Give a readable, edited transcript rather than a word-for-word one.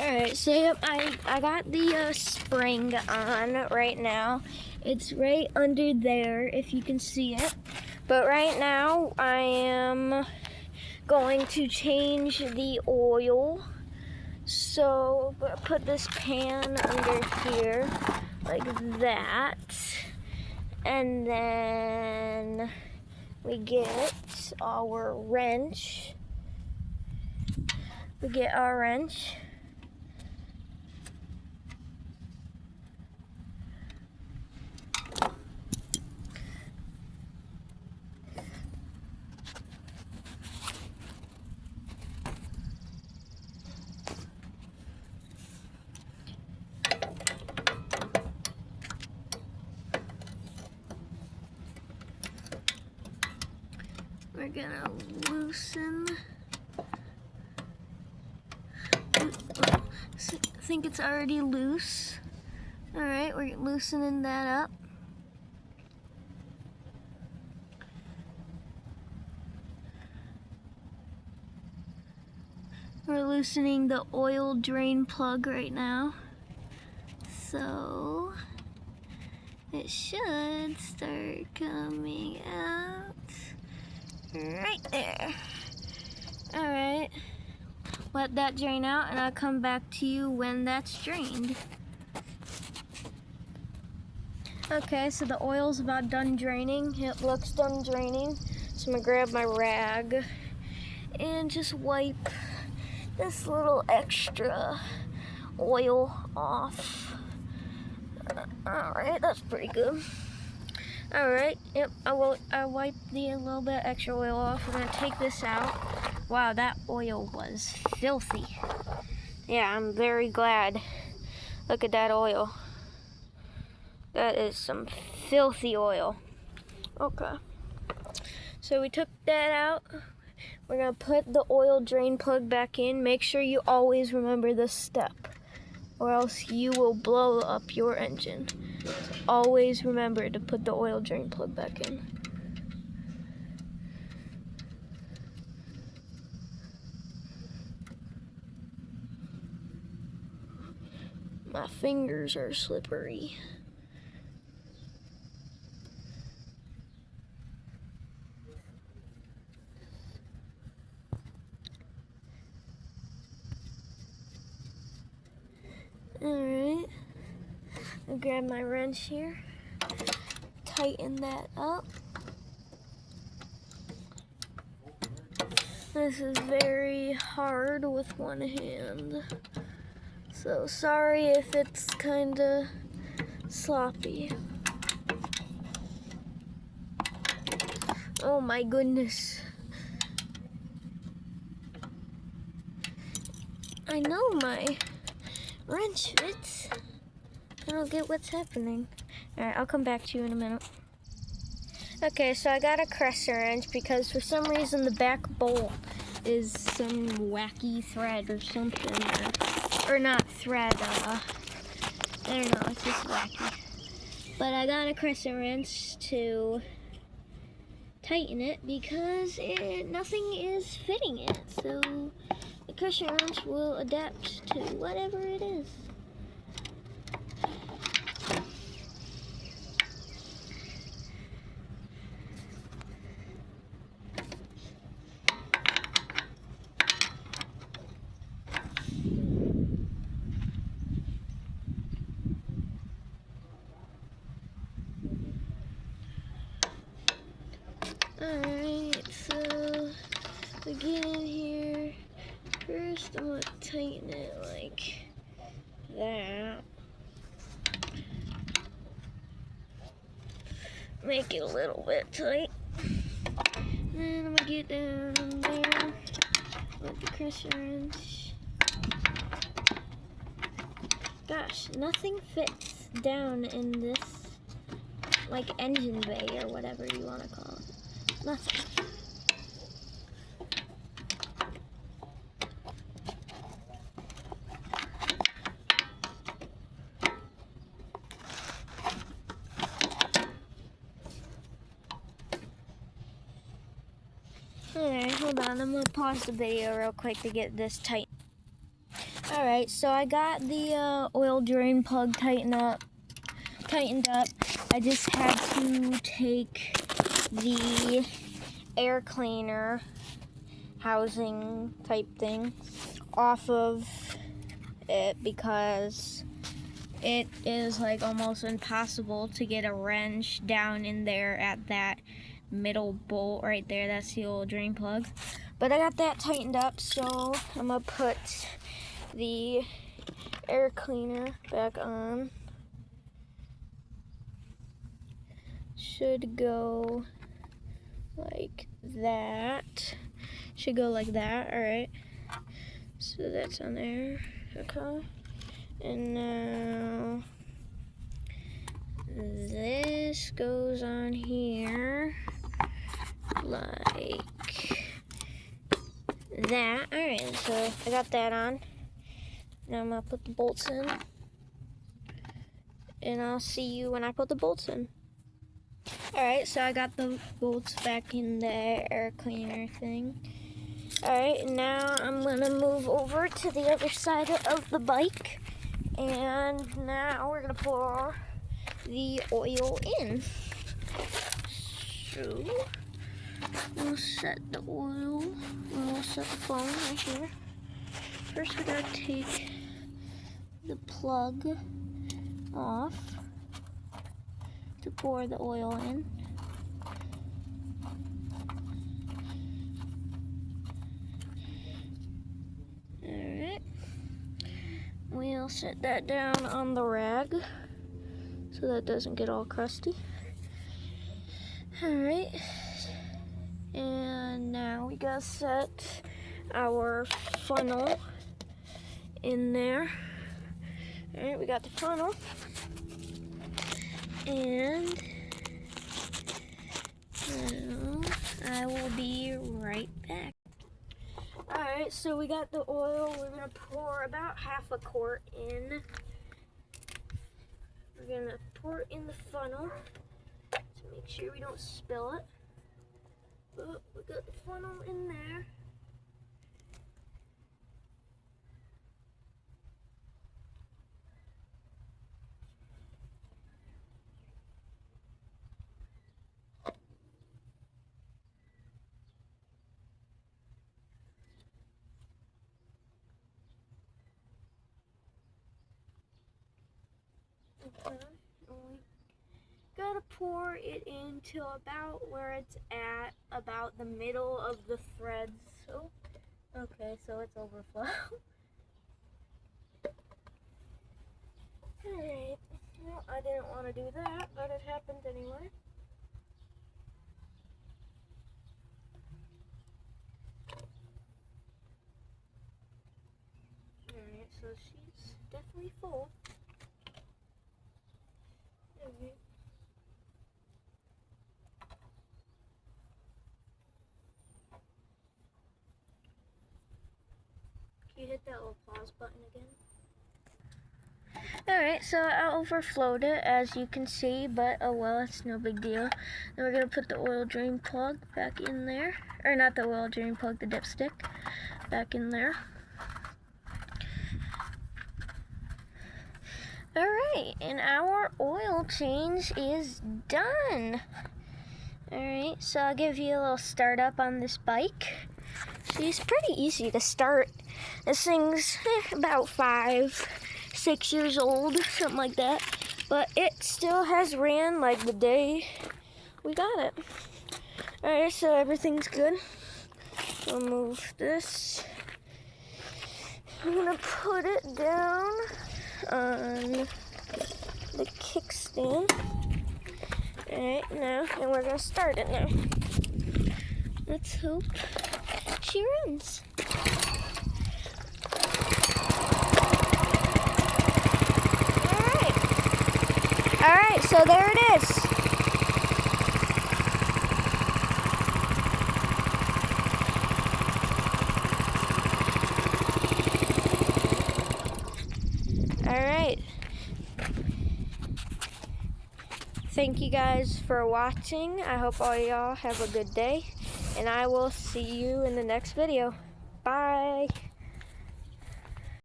Alright, so yep, I got the spring on right now. It's right under there if you can see it. But right now I am going to change the oil. So put this pan under here like that. And then we get our wrench. We're gonna loosen. I think it's already loose. All right, we're loosening that up. We're loosening the oil drain plug right now. So it should start coming out right there. All right, let that drain out and I'll come back to you when that's drained. Okay, so the oil's about done draining. It looks done draining. So I'm gonna grab my rag and just wipe this little extra oil off. All right, that's pretty good. All right, yep, I wiped the little bit extra oil off. We're gonna take this out. Wow, that oil was filthy. Yeah, I'm very glad. Look at that oil. That is some filthy oil. Okay, so we took that out. We're gonna put the oil drain plug back in. Make sure you always remember this step, or else you will blow up your engine. Always remember to put the oil drain plug back in. My fingers are slippery. Alright, I'll grab my wrench here, tighten that up. This is very hard with one hand, so sorry if it's kinda sloppy. Oh my goodness. I know my wrench fits. I don't get what's happening. Alright, I'll come back to you in a minute. Okay, so I got a crescent wrench because for some reason the back bolt is some wacky thread or something. Or not thread, I don't know, it's just wacky. But I got a crescent wrench to tighten it because nothing is fitting it. So the crescent wrench will adapt to whatever it is. Alright, so we get in here. First, I'm going to tighten it like that. Make it a little bit tight. Then I'm going to get down there with the crescent wrench. Gosh, nothing fits down in this, like, engine bay or whatever you want to call it. Nothing. Alright, hold on. I'm going to pause the video real quick to get this tight. Alright, so I got the oil drain plug tightened up. I just had to take the air cleaner housing type thing off of it because it is like almost impossible to get a wrench down in there at that middle bolt right there. That's the old drain plug. But I got that tightened up, so I'm gonna put the air cleaner back on. Should go like that. Should go like that, alright. So that's on there, okay. And now this goes on here like that. Alright, so I got that on. Now I'm gonna put the bolts in. And I'll see you when I put the bolts in. Alright, so I got the bolts back in the air cleaner thing. Alright, now I'm gonna move over to the other side of the bike. And now we're gonna pour the oil in. So we'll set the oil, we'll set the phone right here. First we're gonna take the plug off to pour the oil in. Alright. We'll set that down on the rag so that doesn't get all crusty. Alright. And now we gotta set our funnel in there. Alright, we got the funnel. And now I will be right back. Alright, so we got the oil. We're going to pour about half a quart in. We're going to pour it in the funnel to make sure we don't spill it. But we got the funnel in there. Okay. Gotta pour it into about where it's at, about the middle of the threads. So, okay, so it's overflow. Alright, well, I didn't want to do that, but it happened anyway. Alright, so she's definitely full. Alright. Can you hit that little pause button again? Alright, so I overflowed it, as you can see, but oh well, it's no big deal. Then we're going to put the oil drain plug back in there. Or not the oil drain plug, the dipstick back in there. Alright, and our oil change is done. Alright, so I'll give you a little startup on this bike. She's pretty easy to start. This thing's about 5-6 years old, something like that. But it still has ran like the day we got it. Alright, so everything's good. We'll move this. I'm gonna put it down on the kickstand. Alright, now, and we're gonna start it now. Let's hope she runs. Alright, so there it is. Alright. Thank you guys for watching. I hope all y'all have a good day. And I will see you in the next video. Bye.